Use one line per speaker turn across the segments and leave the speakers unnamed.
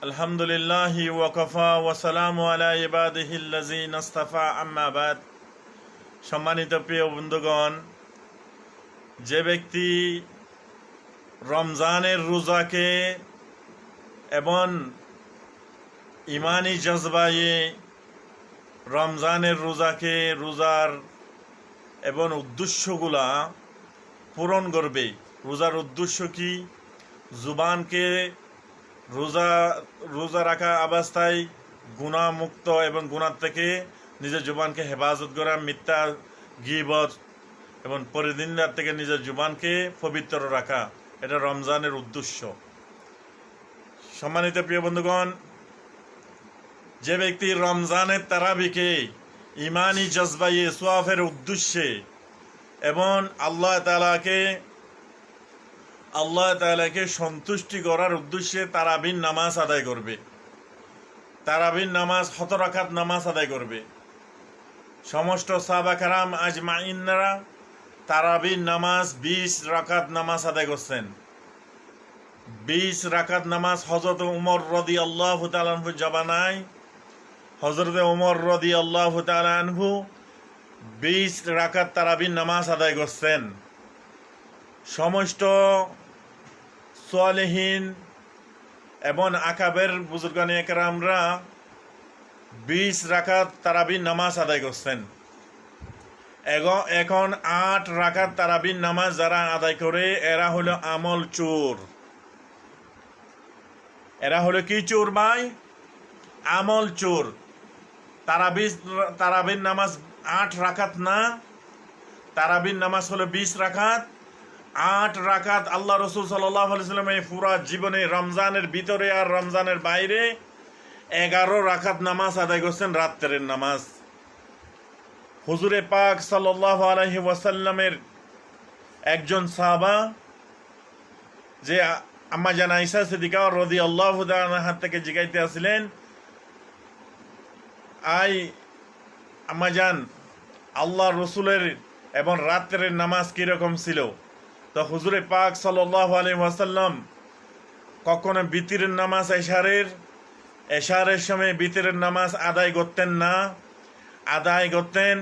আলহামদুলিল্লাহি ওয়াকাফা ওয়াসালামু আলা ইবাদিহিল্লাযিনা ইসতাফা আম্মা বাদ। সম্মানিত প্রিয় বন্ধুগণ, যে ব্যক্তি রমজানের রোজাকে এবং ইমানি জজবায়ে রমজানের রোজার এবং উদ্দেশ্যগুলা পূরণ করবে। রোজার উদ্দেশ্য কি? জুবানকে রোজা রাখা অবস্থায় গুনাহমুক্ত এবং গুনাহ থেকে নিজের জুবানকে হেফাজত করা, মিথ্যা গীবত এবং পরনিন্দা থেকে নিজের জুবানকে পবিত্র রাখা, এটা রমজানের উদ্দেশ্য। সম্মানিত প্রিয় বন্ধুগণ, যে ব্যক্তি রমজানের তারাবিকে ইমানি জজবায়ে সোয়াফের উদ্দেশ্যে এবং আল্লাহ তাআলাকে সন্তুষ্টি করার উদ্দেশ্যে তারাবির নামাজ আদায় করবে, তারাবির নামাজ 7 রাকাত নামাজ আদায় করবে। সমস্ত সাহাবা কেরাম আজমাইনরা তারাবির নামাজ 20 রাকাত নামাজ আদায় করছেন। 20 রাকাত নামাজ হযরত উমর রাদিয়াল্লাহু তাআলা আনহু জামানায় হযরত উমর রাদিয়াল্লাহু তাআলা আনহু 20 রাকাত তারাবির নামাজ আদায় করছেন। সমস্ত সালেহীন এবং আকাবের বুজুর্গানে কেরামরা 20 রাকাত তারাবির নামাজ আদায় করছেন। এখন 8 রাকাত তারাবির নামাজ যারা আদায় করে এরা হলো আমল চোর। এরা হলো কি চোর ভাই? আমল চোর। তারাবির নামাজ 8 রাকাত না, তারাবির নামাজ হলো 20 রাকাত। 8 রাকাত আল্লাহ রসুল সাল্লাল্লাহু আলাইহি ওয়াসাল্লাম পুরা জীবনে রমজানের ভিতরে আর রমজানের বাইরে 11 রাকাত নামাজ আদায় করছেন, রাত্রের নামাজ। হুজুরে পাক সাল্লাল্লাহু আলাইহি ওয়াসাল্লামের একজন সাহাবা, যে আম্মা জান আয়েশা সিদ্দিকা রাদিয়াল্লাহু তাআলা আনহা থেকে জিজ্ঞাসা আসলেন, আম্মা জান, আল্লাহ রসুলের এবং রাত্রের নামাজ কিরকম ছিল? তো হুজুরে পাক সাল্লাল্লাহু আলাইহি ওয়াসাল্লাম কখনো বিতিরের নামাজ এশারের সময় বিতিরের নামাজ আদায় করতেন না, আদায় করতেন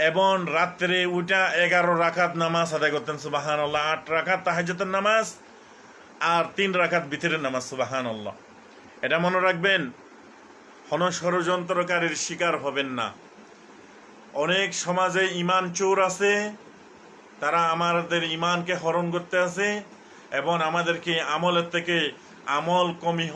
এবং রাত্রে উঠা 11 রাকাত নামাজ আদায় করতেন। সুবহানাল্লাহ। 8 রাকাত তাহাজ্জুদের নামাজ আর 3 রাকাত বিতিরের নামাজ। সুবহানাল্লাহ। এটা মনে রাখবেন, কোন ষড়যন্ত্রকারীর শিকার হবেন না। অনেক সমাজে ইমান চোর আছে, তারা আমাদের ইমানকে হরণ করতে আছে এবং আমাদেরকে আমলের থেকে আমল কমি